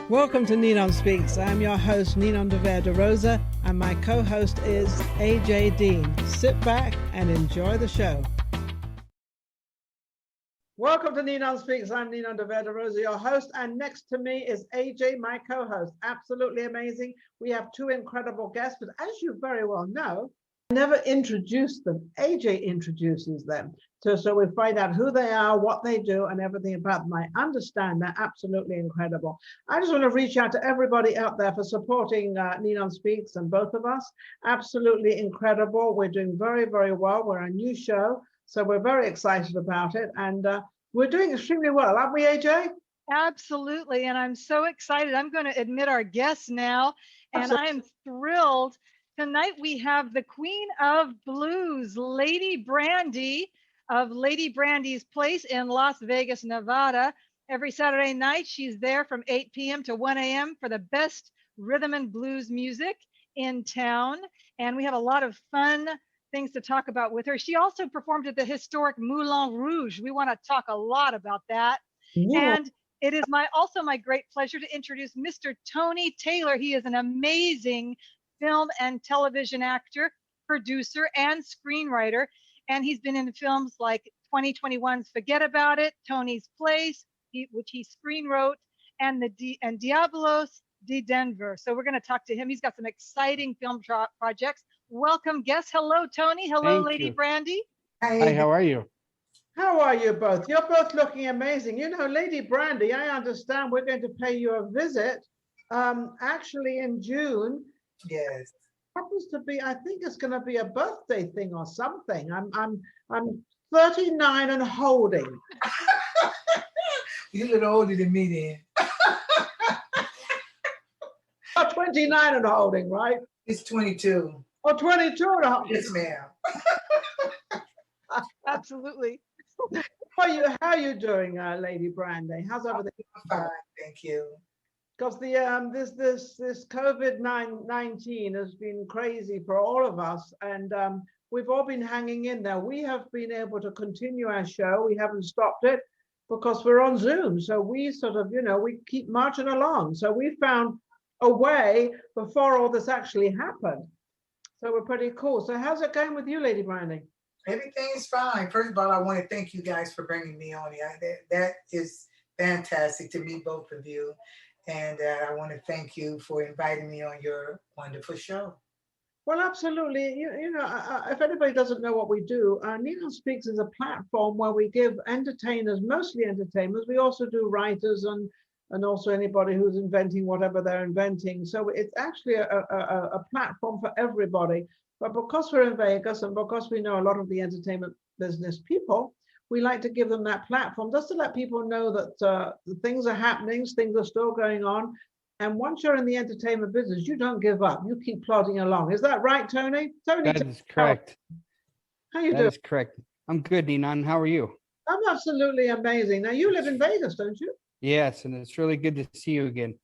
Welcome to Ninon Speaks. I'm your host, Ninon de Rosa, and my co-host is AJ Dean. Sit back and enjoy the show. Welcome to Ninon Speaks. I'm Ninon de Rosa, your host, and next to me is AJ, my co-host. Absolutely amazing. We have two incredible guests, but as you very well know, I never introduced them. AJ introduces them. So we find out who they are, what they do, and everything about them. I understand they're absolutely incredible. I just want to reach out to everybody out there for supporting Ninon Speaks and both of us. Absolutely incredible. We're doing very, very well. We're a new show, so we're very excited about it. And we're doing extremely well, aren't we, AJ? Absolutely. And I'm so excited. I'm going to admit our guests now, and I am thrilled. Tonight we have the Queen of Blues, Lady Brandy of Lady Brandy's Place in Las Vegas, Nevada. Every Saturday night, she's there from 8 p.m. to 1 a.m. for the best rhythm and blues music in town. And we have a lot of fun things to talk about with her. She also performed at the historic Moulin Rouge. We want to talk a lot about that. Yeah. And it is also my great pleasure to introduce Mr. Tony Taylor. He is an amazing film and television actor, producer, and screenwriter. And he's been in films like 2021's Forget About It, Tony's Place, which he screenwrote, and Diablos de Denver. So we're going to talk to him. He's got some exciting film projects. Welcome, guests. Hello, Tony. Hello, Thank Lady you. Brandy. Hi, how are you? How are you both? You're both looking amazing. You know, Lady Brandy, I understand we're going to pay you a visit actually in June. Yes. Happens to be, I think it's going to be a birthday thing or something. I'm 39 and holding. You're a little older than me then. Oh, 29 and holding, right? It's 22. Oh, 22 and holding. Yes, ma'am. Absolutely. How are you doing, Lady Brandy? How's everything? I'm fine, thank you. Because this COVID-19 has been crazy for all of us, and we've all been hanging in there. We have been able to continue our show. We haven't stopped it because we're on Zoom. So we sort of, we keep marching along. So we found a way before all this actually happened. So we're pretty cool. So how's it going with you, Lady Brandy? Everything is fine. First of all, I want to thank you guys for bringing me on. That is fantastic to meet both of you. And I want to thank you for inviting me on your wonderful show. Well, absolutely. If anybody doesn't know what we do, Ninon Speaks is a platform where we give entertainers, mostly entertainers. We also do writers and also anybody who's inventing whatever they're inventing. So it's actually a platform for everybody. But because we're in Vegas and because we know a lot of the entertainment business people, we like to give them that platform just to let people know that things are happening, things are still going on. And once you're in the entertainment business, you don't give up. You keep plodding along. Is that right, Tony? Tony, that is correct. How you doing? That is correct. I'm good, Ninon. How are you? I'm absolutely amazing. Now, you live in Vegas, don't you? Yes, and it's really good to see you again.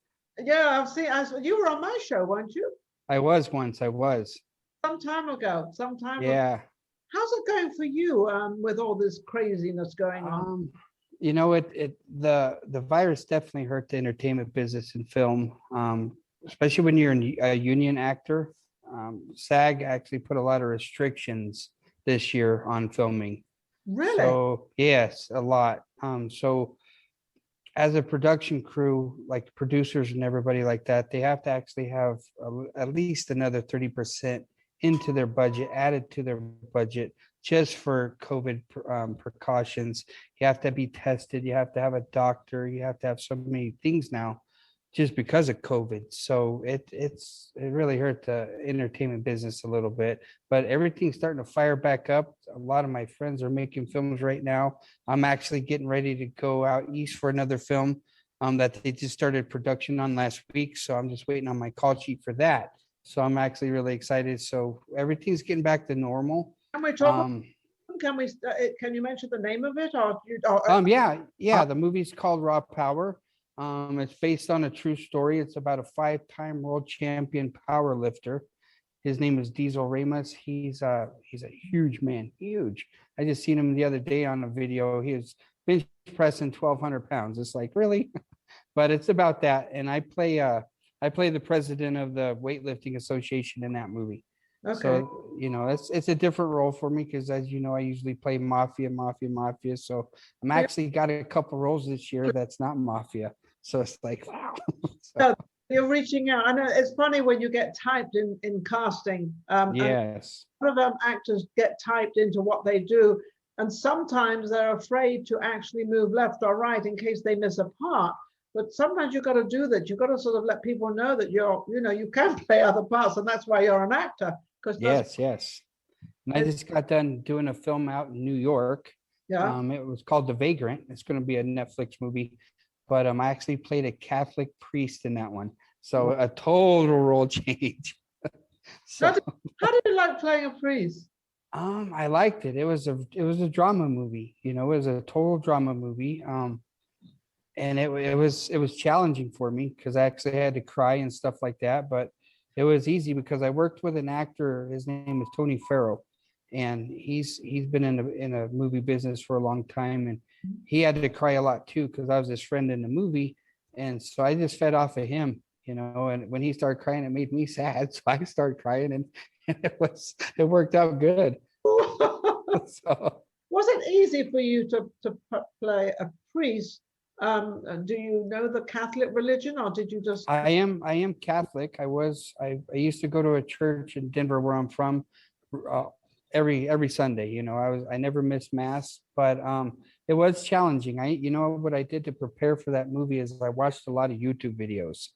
Yeah, I've seen. You were on my show, weren't you? I was once. I was. Some time ago. Yeah. How's it going for you with all this craziness going on? The virus definitely hurt the entertainment business and film, especially when you're a union actor. SAG actually put a lot of restrictions this year on filming. Really? So yes, a lot. So as a production crew, like producers and everybody like that, they have to actually have at least another 30% into their budget, added to their budget, just for COVID precautions. You have to be tested. You have to have a doctor. You have to have so many things now just because of COVID. So it really hurt the entertainment business a little bit, but everything's starting to fire back up. A lot of my friends are making films right now. I'm actually getting ready to go out east for another film that they just started production on last week. So I'm just waiting on my call sheet for that. So I'm actually really excited. So everything's getting back to normal. Can we talk? Can you mention the name of it? Yeah. The movie's called Raw Power. It's based on a true story. It's about a 5-time world champion power lifter. His name is Diesel Ramos. He's a huge man, huge. I just seen him the other day on a video. He was bench pressing 1,200 pounds. It's like, really? but it's about that. And I play the president of the weightlifting association in that movie. Okay. So, it's a different role for me because, as you know, I usually play mafia. So I'm actually got a couple roles this year that's not mafia. So it's like, wow. So you're reaching out. I know it's funny when you get typed in casting. And Yes. a lot of actors get typed into what they do, and sometimes they're afraid to actually move left or right in case they miss a part. But sometimes you've got to do that. You've got to sort of let people know that you can play other parts, and that's why you're an actor. Yes. And I just got done doing a film out in New York. Yeah. It was called The Vagrant. It's going to be a Netflix movie, but I actually played a Catholic priest in that one. So a total role change. How did you like playing a priest? I liked it. It was a drama movie. It was a total drama movie. And it was challenging for me because I actually had to cry and stuff like that. But it was easy because I worked with an actor. His name is Tony Farrell, and he's been in a movie business for a long time, and he had to cry a lot too because I was his friend in the movie, and so I just fed off of him, And when he started crying, it made me sad, so I started crying, and it worked out good. So, was it easy for you to play a priest? Do you know the Catholic religion, or did you just? I am Catholic. I used to go to a church in Denver where I'm from every Sunday. I never missed mass, but it was challenging. What I did to prepare for that movie is I watched a lot of YouTube videos,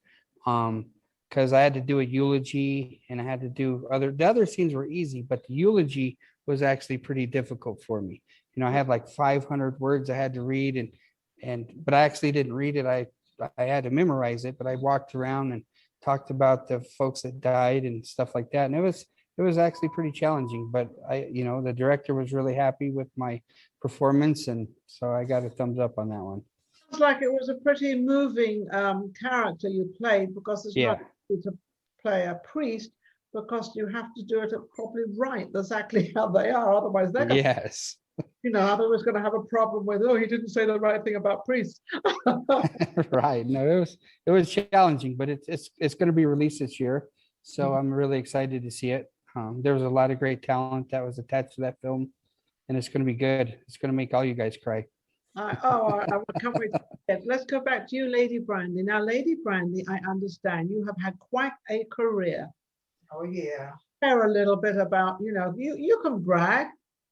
because I had to do a eulogy and I had to do the other scenes were easy, but the eulogy was actually pretty difficult for me. I had like 500 words I had to read, but I actually didn't read it. I had to memorize it, but I walked around and talked about the folks that died and stuff like that. And it was actually pretty challenging, but the director was really happy with my performance. And so I got a thumbs up on that one. Sounds like it was a pretty moving character you played, because it's not easy to play a priest, because you have to do it probably right, exactly how they are. Otherwise, they're going otherwise going to have a problem with, he didn't say the right thing about priests. Right. No, it was challenging, but it's going to be released this year, so I'm really excited to see it. There was a lot of great talent that was attached to that film, and it's going to be good. It's going to make all you guys cry. I can't wait. Let's go back to you, Lady Brandy. Now, Lady Brandy, I understand you have had quite a career. Oh yeah. Share a little bit about, you can brag.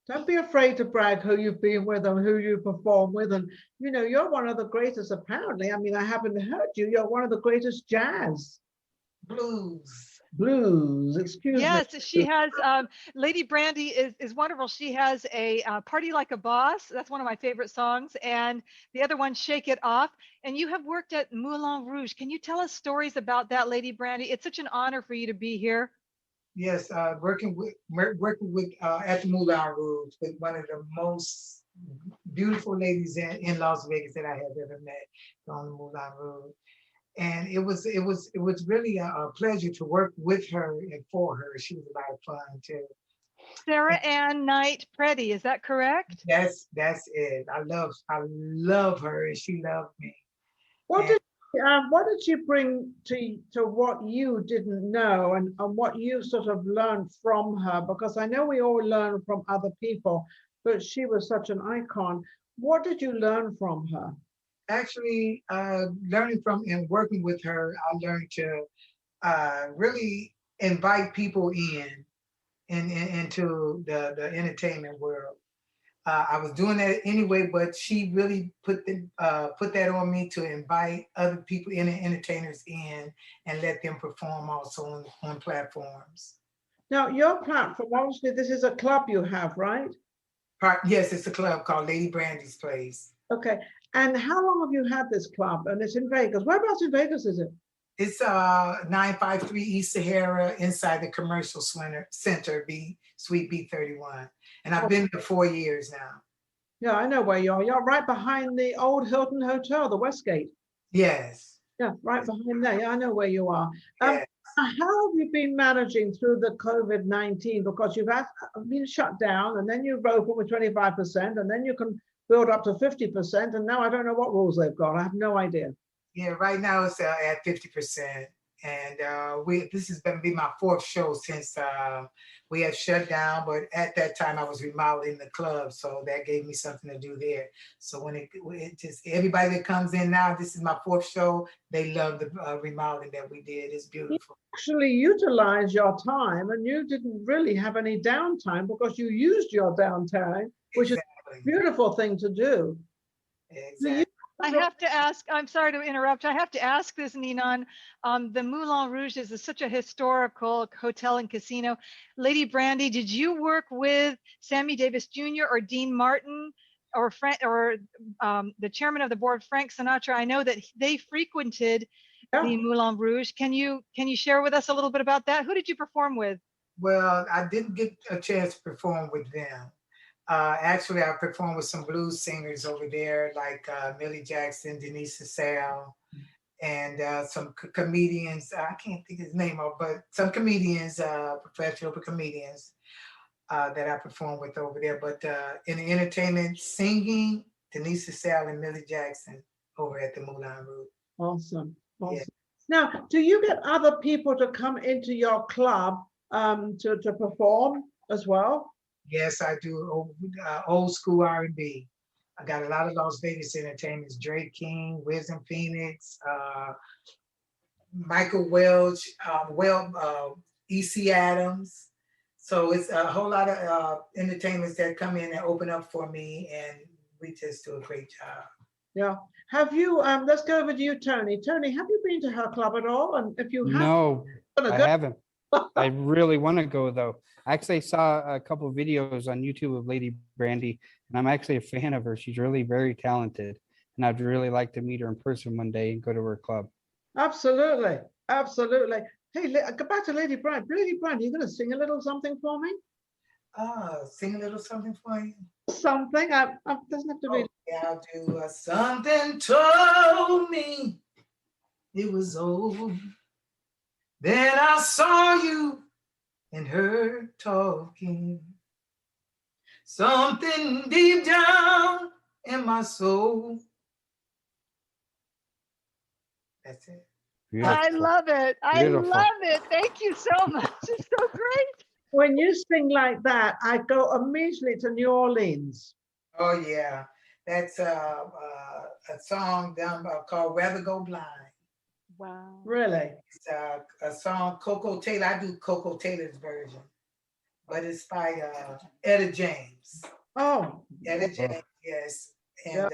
Don't be afraid to brag who you've been with and who you perform with. And, you're one of the greatest, apparently. I mean, I haven't heard you. You're one of the greatest jazz. Blues, excuse me. Yes, she has, Lady Brandy is wonderful. She has a Party Like a Boss. That's one of my favorite songs. And the other one, Shake It Off. And you have worked at Moulin Rouge. Can you tell us stories about that, Lady Brandy? It's such an honor for you to be here. Yes, working with at the Moulin Rouge with one of the most beautiful ladies in Las Vegas that I have ever met on the Moulin Rouge, and it was really a pleasure to work with her and for her. She was a lot of fun too. Sarah Ann Knight Preddy, is that correct? That's it. I love her, and she loved me. What did she bring to what you didn't know, and what you sort of learned from her? Because I know we all learn from other people, but she was such an icon. What did you learn from her? Actually, learning from and working with her, I learned to really invite people into the entertainment world. I was doing that anyway, but she really put that on me to invite other people, entertainers in, and let them perform also on platforms. Now, your platform, obviously, this is a club you have, right? Yes, it's a club called Lady Brandy's Place. Okay. And how long have you had this club? And it's in Vegas. Whereabouts in Vegas is it? It's 953 East Sahara, inside the Commercial Center, Suite B31. And I've been there 4 years now. Yeah, I know where you are. You're right behind the old Hilton Hotel, the Westgate. Yes. Yeah, right behind there. Yeah, I know where you are. Yes. How have you been managing through the COVID-19? Because you've been shut down, and then you've opened with 25%, and then you can build up to 50%. And now I don't know what rules they've got. I have no idea. Yeah, right now it's at 50%. And this has been my fourth show since we had shut down. But at that time, I was remodeling the club, so that gave me something to do there. So when it just everybody that comes in now, this is my fourth show. They love the remodeling that we did. It's beautiful. Actually utilize your time, and you didn't really have any downtime because you used your downtime, which is a beautiful thing to do. Exactly. I have to ask, I'm sorry to interrupt. I have to ask this, Ninon. The Moulin Rouge is such a historical hotel and casino. Lady Brandy, did you work with Sammy Davis Jr. or Dean Martin or the chairman of the board, Frank Sinatra? I know that they frequented the Moulin Rouge. Can you share with us a little bit about that? Who did you perform with? Well, I didn't get a chance to perform with them. Actually, I performed with some blues singers over there, like Millie Jackson, Denise DeSalle, and some comedians. I can't think his name, but some comedians, professional comedians that I performed with over there. But in the entertainment, singing, Denise DeSalle and Millie Jackson over at the Moulin Rouge. Awesome. Yeah. Now, do you get other people to come into your club to perform as well? Yes, I do. Old school R&B. I got a lot of Las Vegas entertainers: Drake King, Wisdom Phoenix, Michael Welch, E.C. Adams. So it's a whole lot of entertainers that come in and open up for me, and we just do a great job. Yeah. Have you? Let's go over to you, Tony. Tony, have you been to her club at all? And if you have, No, I haven't. I really want to go though. I actually saw a couple of videos on YouTube of Lady Brandy, and I'm actually a fan of her. She's really very talented, and I'd really like to meet her in person one day and go to her club. Absolutely, absolutely. Hey, go back to Lady Brandy. Lady Brandy, you going to sing a little something for me? Sing a little something for you. Something. Doesn't have to be. Yeah, I'll do something told me it was over. Then I saw you and her talking. Something deep down in my soul. That's it. Beautiful. I love it. Beautiful. I love it. Thank you so much. It's so great. When you sing like that, I go immediately to New Orleans. Oh yeah, that's a song done called "Rather Go Blind." Wow. Really? It's a song Coco Taylor. I do Coco Taylor's version, but it's by Etta James. Oh. Etta James, yes. And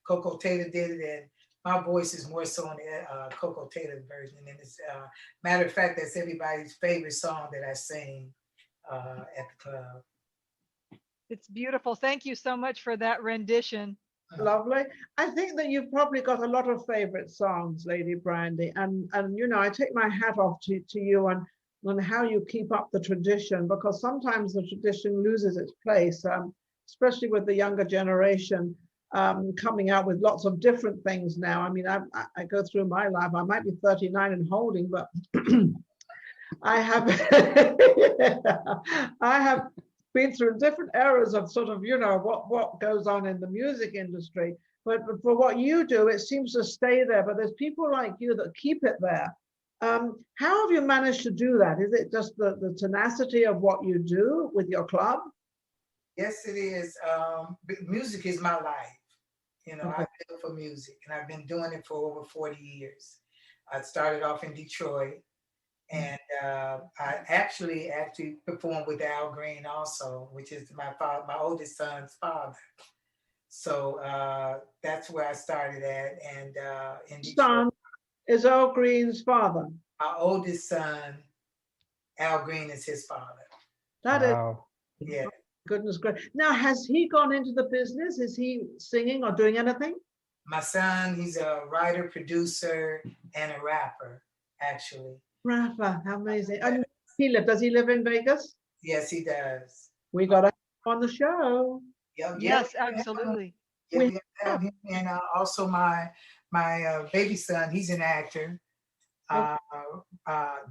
Coco Taylor did it, and my voice is more so on the Coco Taylor's version. And it's matter of fact, that's everybody's favorite song that I sing at the club. It's beautiful. Thank you so much for that rendition. Lovely. I think that you've probably got a lot of favorite songs, Lady Brandy, and you know, I take my hat off to you on how you keep up the tradition, because sometimes the tradition loses its place, especially with the younger generation coming out with lots of different things now. I mean, I go through my life. I might be 39 and holding, but I have I have been through different eras of sort of, you know, what goes on in the music industry. But for what you do, it seems to stay there. But there's people like you that keep it there. How have you managed to do that? Is it just the tenacity of what you do with your club? Yes, it is. Music is my life. You know, I live for music, and I've been doing it for over 40 years. I started off in Detroit, and I actually performed with Al Green also, which is my oldest son's father. So that's where I started at, and in Detroit, Son is Al Green's father. my oldest son, Al Green, is his father. That Wow. is, Yeah. goodness gracious. Now, has he gone into the business? Is he singing or doing anything? My son, he's a writer, producer, and a rapper, actually. Rapper, how amazing. And does he live in Vegas? Yes, he does. We got him on the show. Yes, absolutely. Yeah, we have him. And also my baby son, he's an actor.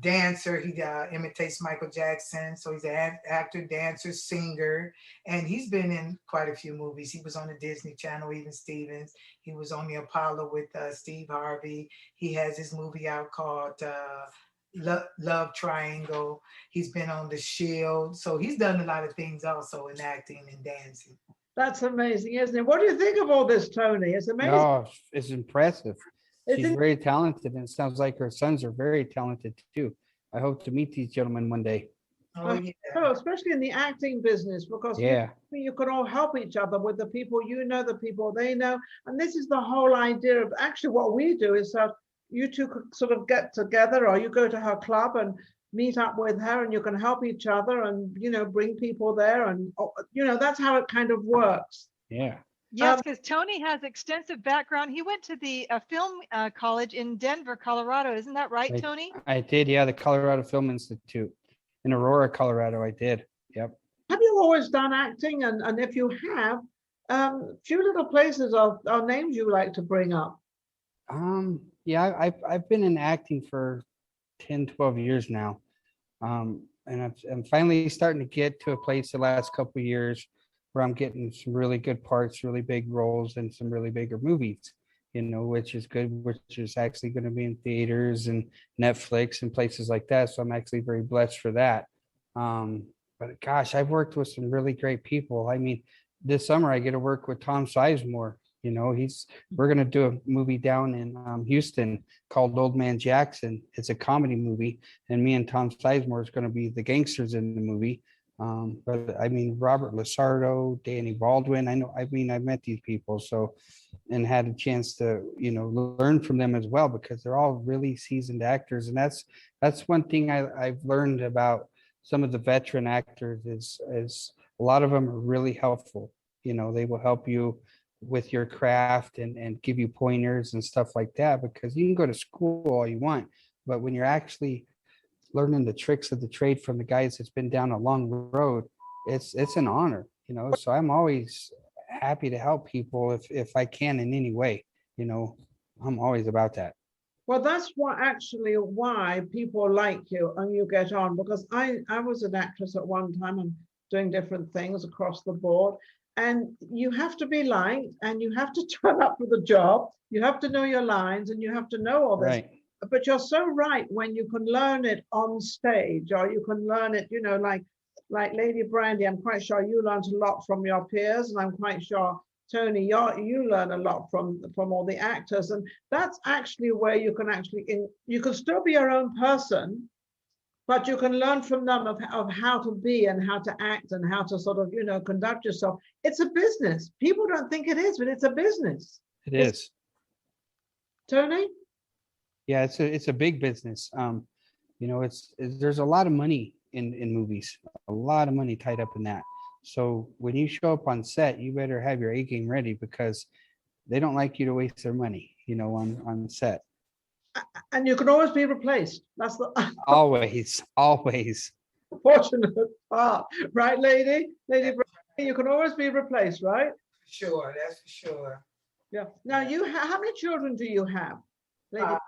dancer. He imitates Michael Jackson. So he's an actor, dancer, singer, and he's been in quite a few movies. He was on the Disney Channel, even Stevens. He was on the Apollo with Steve Harvey. He has his movie out called Love Triangle. He's been on The Shield. So he's done a lot of things also in acting and dancing. That's amazing, isn't it? What do you think of all this, Tony? It's amazing. Oh, it's impressive. She's Isn't very talented, and it sounds like her sons are very talented too. I hope to meet these gentlemen one day. Oh, yeah. so, especially in the acting business, because Yeah, you can all help each other with the people you know, the people they know. And this is the whole idea of actually what we do is that you two could sort of get together, or you go to her club and meet up with her, and you can help each other and, you know, bring people there. And, you know, that's how it kind of works. yeah. Yes, because Tony has extensive background. He went to the film college in Denver, Colorado. Isn't that right, I- Tony? I did, yeah, the Colorado Film Institute in Aurora, Colorado. I did. Yep. Have you always done acting? And if you have, few little places or names you like to bring up. Yeah, I've been in acting for 10, 12 years now. And I'm finally starting to get to a place the last couple of years where I'm getting some really good parts, really big roles, and some really bigger movies, you know, which is good, which is actually going to be in theaters and Netflix and places like that. So I'm actually very blessed for that. But gosh, I've worked with some really great people. I mean, this summer I get to work with Tom Sizemore. You know, we're going to do a movie down in Houston called Old Man Jackson. It's a comedy movie, and me and Tom Sizemore is going to be the gangsters in the movie. But I mean, Robert Lasardo, Danny Baldwin, I met these people, so, and had a chance to, you know, learn from them as well, because they're all really seasoned actors. And that's one thing I've learned about some of the veteran actors is a lot of them are really helpful. You know, they will help you with your craft and give you pointers and stuff like that, because you can go to school all you want, but when you're actually learning the tricks of the trade from the guys that's been down a long road, it's an honor, you know. So I'm always happy to help people if I can in any way, you know. I'm always about that. Well, that's why people like you and you get on, because I was an actress at one time and doing different things across the board. And you have to be liked, and you have to turn up for the job. You have to know your lines, and you have to know all this. Right. But you're so right when you can learn it on stage, or you can learn it, you know, like Lady Brandy. I'm quite sure you learned a lot from your peers, and I'm quite sure, Tony, you learn a lot from all the actors. And that's actually where you can you can still be your own person, but you can learn from them of how to be and how to act and how to sort of, you know, conduct yourself. It's a business. People don't think it is, but it's a business. It is. Tony? Yeah, it's a big business. You know, there's a lot of money in movies, a lot of money tied up in that. So when you show up on set, you better have your A game ready, because they don't like you to waste their money, you know, on set. And you can always be replaced. That's the Always. fortunate part, right, Lady Brandy? You can always be replaced, right? Sure, that's for sure. Yeah. Now how many children do you have, Lady? 5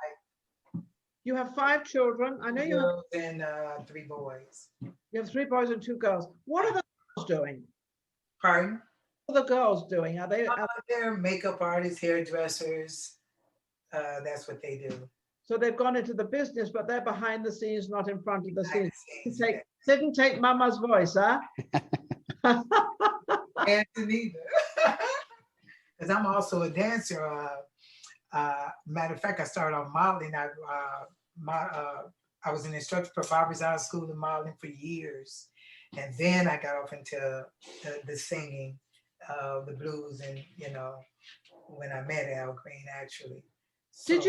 You have 5 children. I know you have, girls and 3 boys. you have 3 boys and 2 girls. What are the girls doing? Pardon? What are the girls doing? Are they? They're makeup artists, hairdressers. That's what they do. So they've gone into the business, but they're behind the scenes, not in front of the scenes. Behind Sit and take Mama's voice, huh? dancing either. Because I'm also a dancer. Matter of fact, I started on modeling. I was an instructor for Barbers Out of School in modeling for years. And then I got off into the singing, the blues, and, you know, when I met Al Green, actually. So,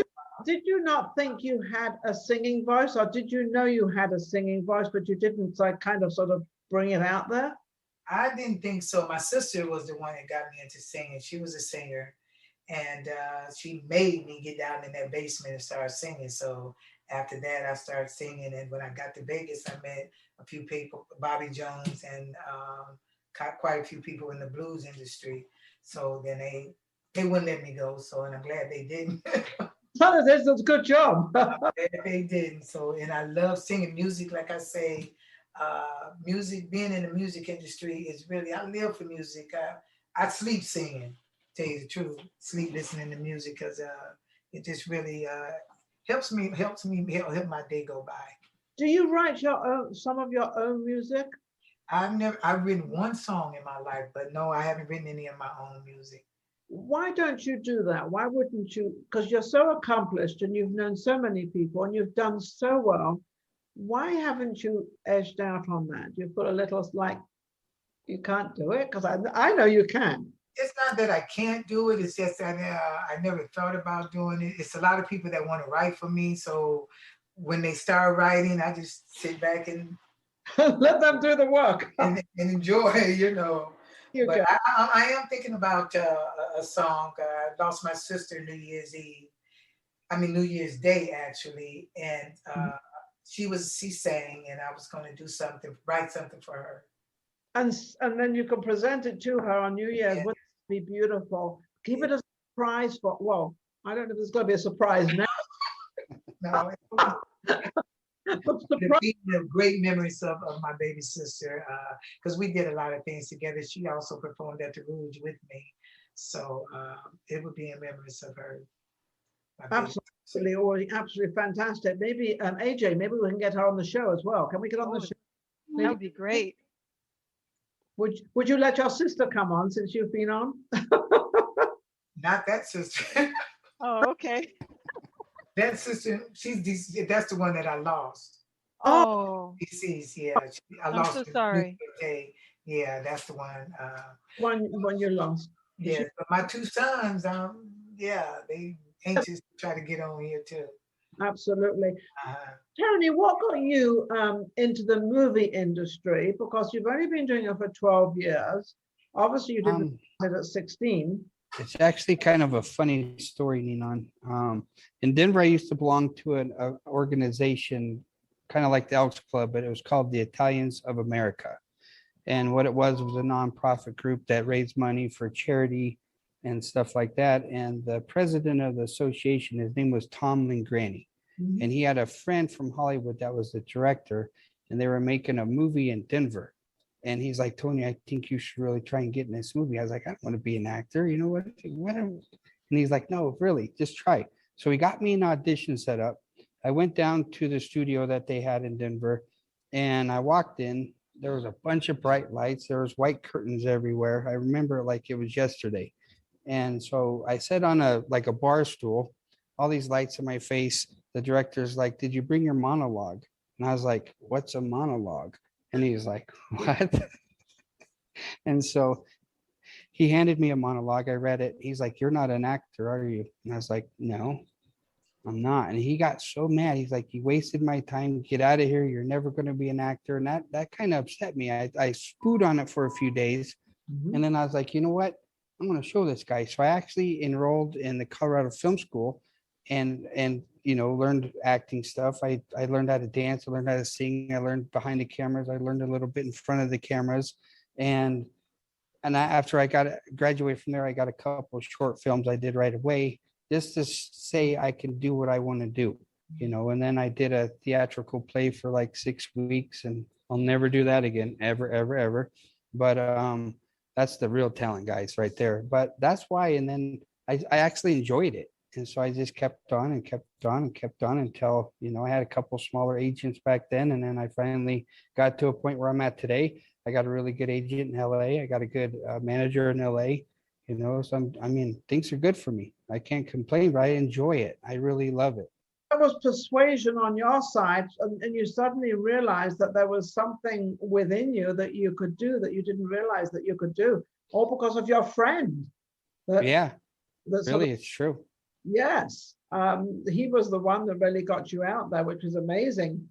Did you not think you had a singing voice, or did you know you had a singing voice, but you didn't like kind of sort of bring it out there? I didn't think so. My sister was the one that got me into singing. She was a singer, and she made me get down in that basement and start singing. So after that, I started singing. And when I got to Vegas, I met a few people, Bobby Jones, and quite a few people in the blues industry. So then they wouldn't let me go. So, and I'm glad they didn't. So this is a good job. They didn't. So, and I love singing music. Like I say, music, being in the music industry is really, I live for music. I sleep singing, tell you the truth, sleep listening to music because it just really help my day go by. Do you write your own, some of your own music? I've written one song in my life, but no, I haven't written any of my own music. Why don't you do that? Why wouldn't you? Because you're so accomplished and you've known so many people and you've done so well. Why haven't you edged out on that? You put a little like you can't do it because I know you can. It's not that I can't do it. It's just that I never thought about doing it. It's a lot of people that want to write for me. So when they start writing, I just sit back and Let them do the work. and enjoy, you know. You But go. I am thinking about a song. I lost my sister New Year's Eve. I mean New Year's Day actually, and she sang, and I was going to do something, write something for her. And then you can present it to her on New Year's. Yeah. Would be beautiful. Keep it as a surprise for. Well, I don't know if there's going to be a surprise now. No, But the great memories of my baby sister, because we did a lot of things together. She also performed at the Rouge with me, so it would be in memories of her. absolutely, or absolutely fantastic. Maybe AJ, maybe we can get her on the show as well. Can we get on the show? That would be great. Would you let your sister come on since you've been on? Not that sister. Oh, okay. That sister, that's the one that I lost. Oh, DC's, yeah. I I'm lost so her sorry. Day. Yeah, that's the one. One you lost. Yeah, but my two sons, yeah, they anxious to try to get on here too. Absolutely. Uh, Tony, what got you into the movie industry? Because you've only been doing it for 12 years. Obviously, you didn't start at 16. It's actually kind of a funny story, Ninon. In Denver, I used to belong to an organization kind of like the Elks Club, but it was called the Italians of America. And what it was a nonprofit group that raised money for charity and stuff like that. And the president of the association, his name was Tom Lingrani. Mhm. And he had a friend from Hollywood that was the director, and they were making a movie in Denver. And he's like, Tony, I think you should really try and get in this movie. I was like, I don't want to be an actor. You know what? And he's like, no, really, just try. So he got me an audition set up. I went down to the studio that they had in Denver, and I walked in. There was a bunch of bright lights. There was white curtains everywhere. I remember it like it was yesterday. And so I sat on a bar stool, all these lights in my face. The director's like, did you bring your monologue? And I was like, what's a monologue? And he's like, what? And so he handed me a monologue. I read it. He's like, you're not an actor, are you? And I was like, no, I'm not. And he got so mad. He's like, you wasted my time. Get out of here. You're never going to be an actor. And that kind of upset me. I spewed on it for a few days. Mhm. And then I was like, you know what? I'm going to show this guy. So I actually enrolled in the Colorado Film School and learned acting stuff. I learned how to dance. I learned how to sing. I learned behind the cameras. I learned a little bit in front of the cameras. And after I graduated from there, I got a couple of short films I did right away, just to say I can do what I want to do, and then I did a theatrical play for like 6 weeks, and I'll never do that again, ever, ever, ever. But that's the real talent, guys, right there. But that's why. And then I actually enjoyed it. And so I just kept on and kept on and kept on until, I had a couple smaller agents back then. And then I finally got to a point where I'm at today. I got a really good agent in LA. I got a good manager in LA, so things are good for me. I can't complain, but I enjoy it. I really love it. There was persuasion on your side, and you suddenly realized that there was something within you that you could do that you didn't realize that you could do, all because of your friend. Yeah, That really, it's true. Yes, he was the one that really got you out there, which is amazing.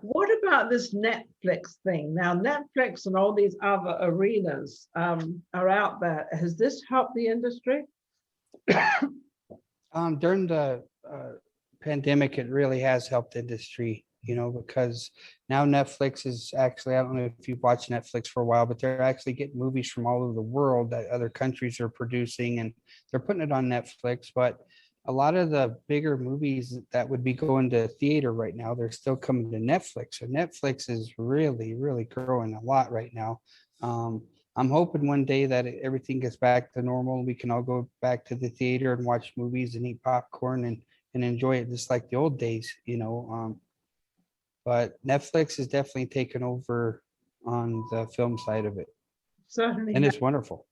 What about this Netflix thing? Now, Netflix and all these other arenas are out there. Has this helped the industry? During the pandemic, it really has helped the industry, because now Netflix is actually, I don't know if you've watched Netflix for a while, but they're actually getting movies from all over the world that other countries are producing, and they're putting it on Netflix. But a lot of the bigger movies that would be going to theater right now, they're still coming to Netflix. So Netflix is really, really growing a lot right now. I'm hoping one day that everything gets back to normal. We can all go back to the theater and watch movies and eat popcorn and enjoy it just like the old days, you know. But Netflix is definitely taken over on the film side of it, Certainly, and yeah, it's wonderful.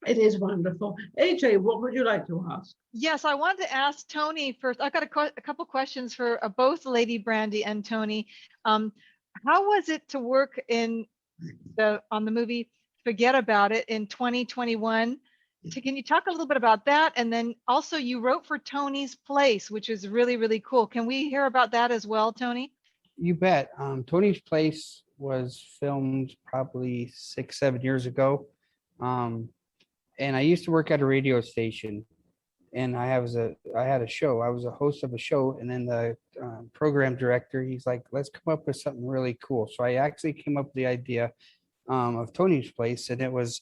it is wonderful. AJ, what would you like to ask? Yes, I wanted to ask Tony first. I've got a couple questions for both Lady Brandy and Tony. How was it to work on the movie Forget About It in 2021? Can you talk a little bit about that? And then also you wrote for Tony's Place, which is really, really cool. Can we hear about that as well, Tony? You bet. Tony's Place was filmed probably 6, 7 years ago. And I used to work at a radio station, and I had a show. I was a host of a show, and then the program director, he's like, "Let's come up with something really cool." So I actually came up with the idea of Tony's Place, and it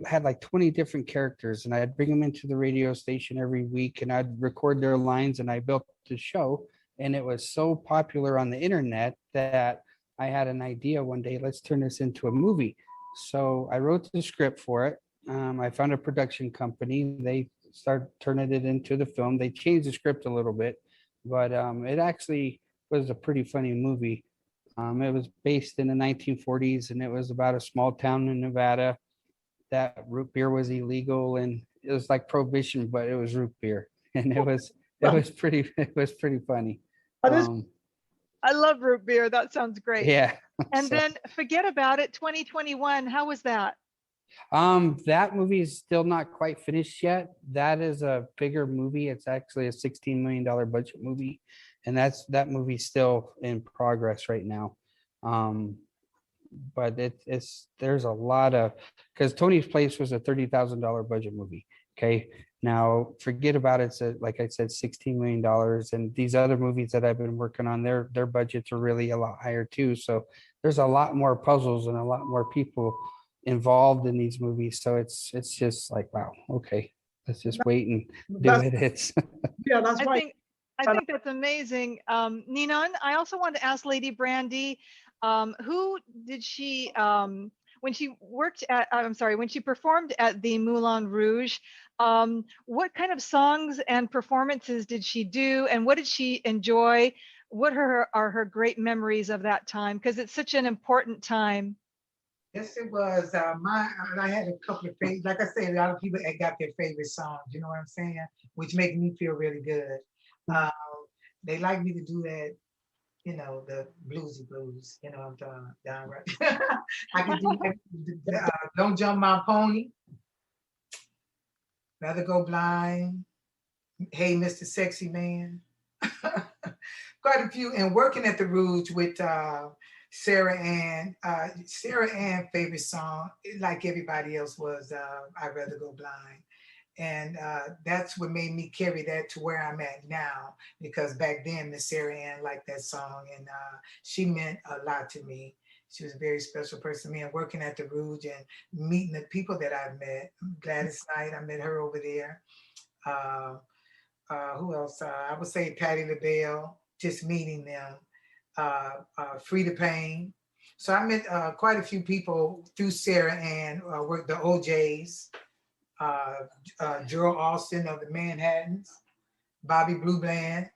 had like 20 different characters, and I'd bring them into the radio station every week, and I'd record their lines, and I built the show, and it was so popular on the internet that I had an idea one day, let's turn this into a movie. So I wrote the script for it. I found a production company. They started turning it into the film. They changed the script a little bit, but it actually was a pretty funny movie. It was based in the 1940s, and it was about a small town in Nevada that root beer was illegal, and it was like prohibition, but it was root beer, and it was pretty funny. That is I love root beer. That sounds great. Yeah. And So, then Forget About It 2021. How was that? that movie is still not quite finished yet. That is a bigger movie. It's actually a $16 million budget movie, and that movie's still in progress right now. But there's a lot of, because Tony's Place was a $30,000 budget movie. Okay, now Forget About It's like I said, $16 million, and these other movies that I've been working on, their budgets are really a lot higher too. So there's a lot more puzzles and a lot more people involved in these movies. So it's just like, wow, okay, let's just wait and do that's it. It's yeah, that's I why. think I think that's amazing. Ninon, I also want to ask Lady Brandy, who did she when she worked at I'm sorry, when she performed at the Moulin Rouge, what kind of songs and performances did she do, and what did she enjoy? What are her great memories of that time? Because it's such an important time. Yes, it was. I had a couple of favorite, like I said, a lot of people had got their favorite songs, you know what I'm saying? Which made me feel really good. Uh, they like me to do that, you know, the bluesy blues, you know, I'm down right. I can do that, Don't Jump My Pony, Rather Go Blind, Hey, Mr. Sexy Man. Quite a few, and working at the Rouge with Sarah Ann. Sarah Ann's favorite song, like everybody else, was I'd Rather Go Blind. And that's what made me carry that to where I'm at now, because back then Miss Sarah Ann liked that song, and she meant a lot to me. She was a very special person to me, and working at the Rouge and meeting the people that I've met. Gladys Knight, I met her over there. Who else? I would say Patti LaBelle, just meeting them. Frida Payne. So I met quite a few people through Sarah Ann, worked the OJs, Gerald Austin of the Manhattans, Bobby Blue Bland,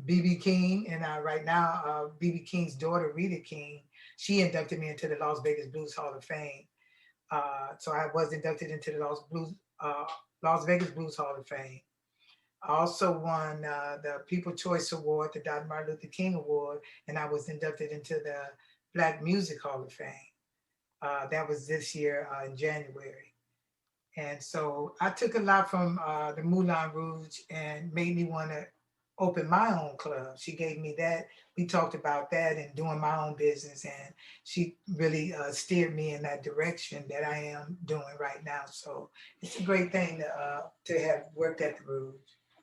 BB King, and right now BB King's daughter Rita King, she inducted me into the Las Vegas Blues Hall of Fame. So I was inducted into the Las Vegas Blues Hall of Fame. I also won the People Choice Award, the Dr. Martin Luther King Award, and I was inducted into the Black Music Hall of Fame. That was this year in January. And so I took a lot from the Moulin Rouge and made me want to open my own club. She gave me that. We talked about that and doing my own business, and she really steered me in that direction that I am doing right now. So it's a great thing to have worked at the Rouge.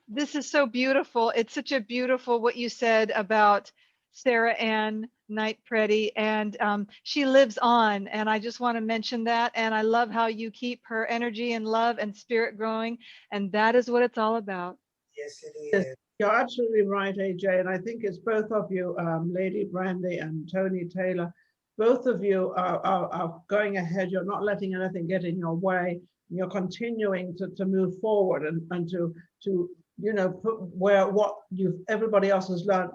This is so beautiful. It's such a beautiful what you said about Sarah Ann Night Pretty, and she lives on. And I just want to mention that. And I love how you keep her energy and love and spirit growing. And that is what it's all about. Yes, it Yes, is. you're absolutely right, AJ. And I think it's both of you, Lady Brandy and Tony Taylor. Both of you are going ahead. You're not letting anything get in your way. You're continuing to move forward and to put where what you've everybody else has learned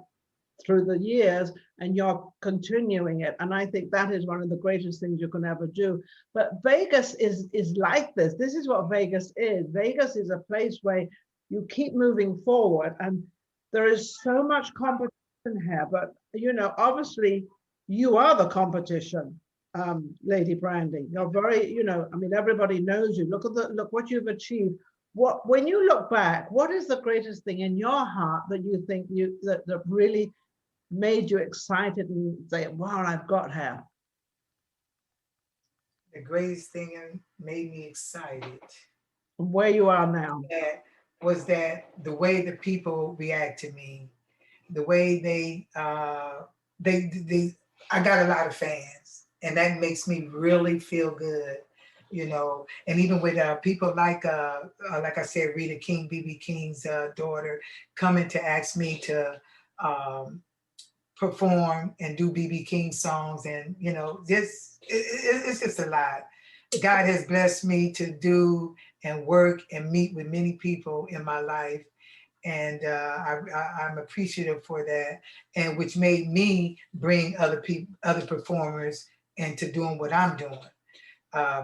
through the years, and you're continuing it. And I think that is one of the greatest things you can ever do. But Vegas is like this. This is what Vegas is. Vegas is a place where you keep moving forward, and there is so much competition here. But obviously, you are the competition, Lady Brandy. You're very, I mean, everybody knows you. Look what you've achieved. When you look back, what is the greatest thing in your heart that you think that really made you excited and say, wow, I've got here? The greatest thing that made me excited Where you are now. was that the way the people react to me, the way I got a lot of fans, and that makes me really feel good, And even with people like I said, Rita King, BB King's daughter, coming to ask me to perform and do BB King songs, and it's just a lot. God has blessed me to do and work and meet with many people in my life, and I'm appreciative for that, and which made me bring other performers into doing what I'm doing,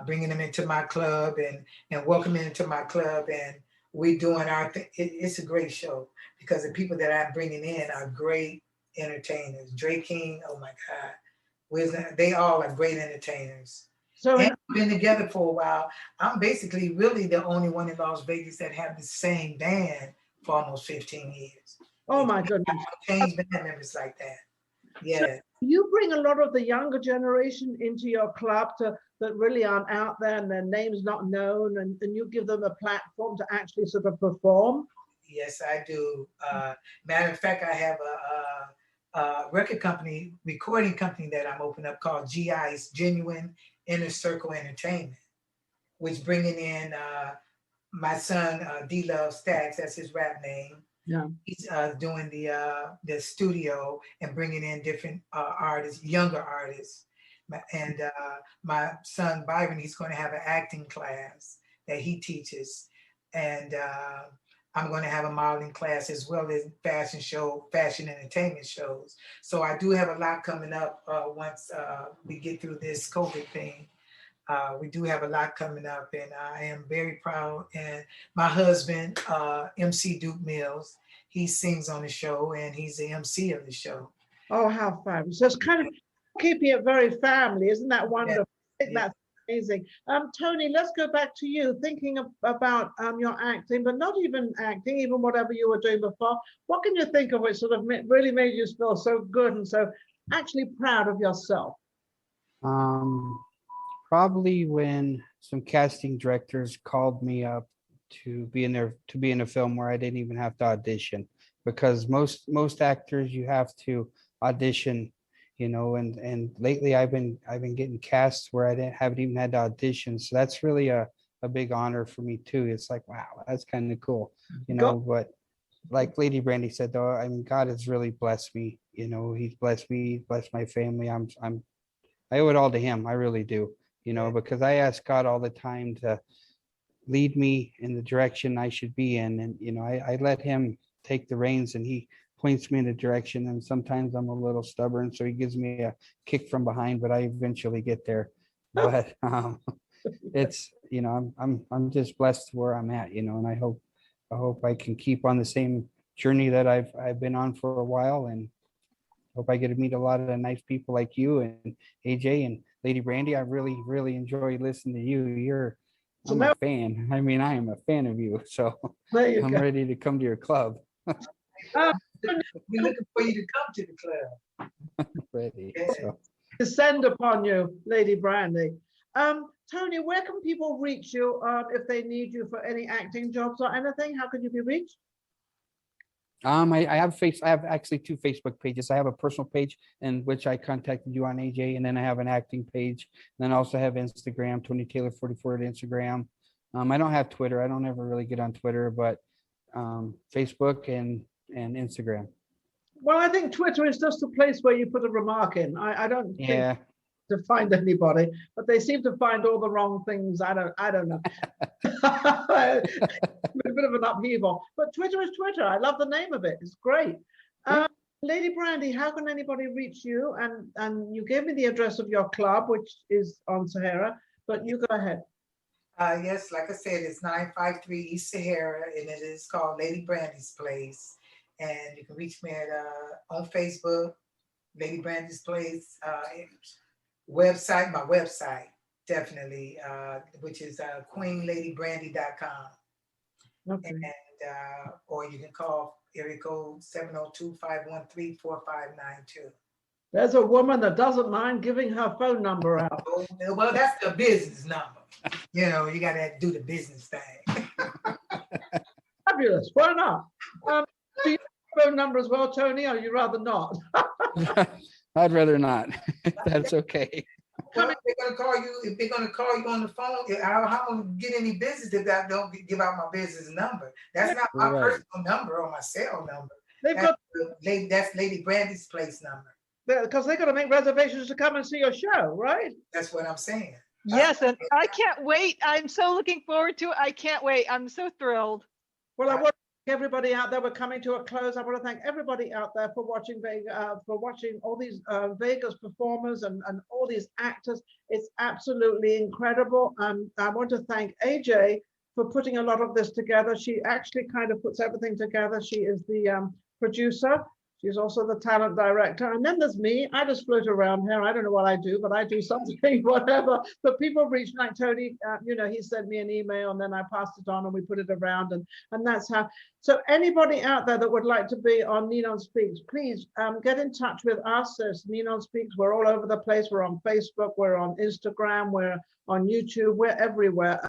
bringing them into my club and welcoming them into my club, and we doing our thing. It's a great show because the people that I'm bringing in are great entertainers. Dre King, oh my God, they all are great entertainers. So and we've been together for a while. I'm basically really the only one in Las Vegas that have the same band for almost 15 years. Oh my goodness. Change band members like that. Yeah. So you bring a lot of the younger generation into your club that really aren't out there and their names not known, and you give them a platform to actually sort of perform. Yes, I do. Matter of fact, I have a recording company that I'm opening up called GI's Genuine Inner Circle Entertainment, which bringing in my son D-Love Stacks, that's his rap name. Yeah, he's doing the studio and bringing in different artists, younger artists, and my son Byron, he's going to have an acting class that he teaches, and I'm going to have a modeling class as well as fashion entertainment shows. So I do have a lot coming up once we get through this COVID thing. We do have a lot coming up, and I am very proud. And my husband, MC Duke Mills, he sings on the show, and he's the MC of the show. Oh, how fun. So it's kind of keeping it very family. Isn't that wonderful? Yeah. I think that's amazing. Tony, let's go back to you, thinking about your acting, but not even acting, even whatever you were doing before. What can you think of which sort of really made you feel so good and so actually proud of yourself? Probably when some casting directors called me up to be in a film where I didn't even have to audition, because most actors you have to audition, and lately I've been getting cast where I haven't even had to audition. So that's really a big honor for me too. It's like, wow, that's kind of cool, but like Lady Brandy said, though, I mean, God has really blessed me. He's blessed me, blessed my family. I owe it all to him. I really do. Because I ask God all the time to lead me in the direction I should be in. And, I let him take the reins, and he points me in a direction. And sometimes I'm a little stubborn, so he gives me a kick from behind, but I eventually get there. But it's, I'm just blessed where I'm at, and I hope I can keep on the same journey that I've been on for a while, and hope I get to meet a lot of nice people like you and AJ and Lady Brandy. I really, really enjoy listening to you. I'm a fan. I mean, I am a fan of you. So I'm ready to come to your club. We're looking for you to come to the club. Ready. So. Descend upon you, Lady Brandy. Tony, where can people reach you if they need you for any acting jobs or anything? How can you be reached? I have actually two Facebook pages. I have a personal page in which I contacted you on AJ, and then I have an acting page. And then I also have Instagram, Tony Taylor 44 at Instagram. I don't have Twitter. I don't ever really get on Twitter, but Facebook and Instagram. Well, I think Twitter is just a place where you put a remark in. I don't think Yeah. to find anybody, but they seem to find all the wrong things. I don't know. A bit of an upheaval, but Twitter is Twitter. I love the name of it. It's great. Lady Brandy, how can anybody reach you? And you gave me the address of your club, which is on Sahara, but you go ahead. Yes, like I said, it's 953 East Sahara, and it is called Lady Brandy's Place. And you can reach me at on Facebook, Lady Brandy's Place, website, my website, definitely, which is queenladybrandy.com. Okay. And or you can call area code 702-513-4592. There's a woman that doesn't mind giving her phone number out. Well, that's the business number. You know, you got to do the business thing. Fabulous. Why not? Do you have a phone number as well, Tony, or you rather not? I'd rather not. That's okay. Well, if they're gonna call you, if they're gonna call you on the phone, how am I gonna get any business if I don't give out my business number? That's not my personal number or my cell number. That's Lady Brandy's Place number. Because they're going to make reservations to come and see your show, right? That's what I'm saying. Yes, and I can't wait. I'm so looking forward to it. I can't wait. I'm so thrilled. Well, I want to thank everybody out there. We're coming to a close. I want to thank everybody out there for watching all these Vegas performers and all these actors. It's absolutely incredible. I want to thank AJ for putting a lot of this together. She actually kind of puts everything together. She is the producer. She's also the talent director. And then there's me. I just float around here. I don't know what I do, but I do something, whatever. But people reach, like Tony, he sent me an email and then I passed it on and we put it around. And that's how. So anybody out there that would like to be on Ninon Speaks, please get in touch with us. There's Ninon Speaks. We're all over the place. We're on Facebook. We're on Instagram. We're on YouTube. We're everywhere.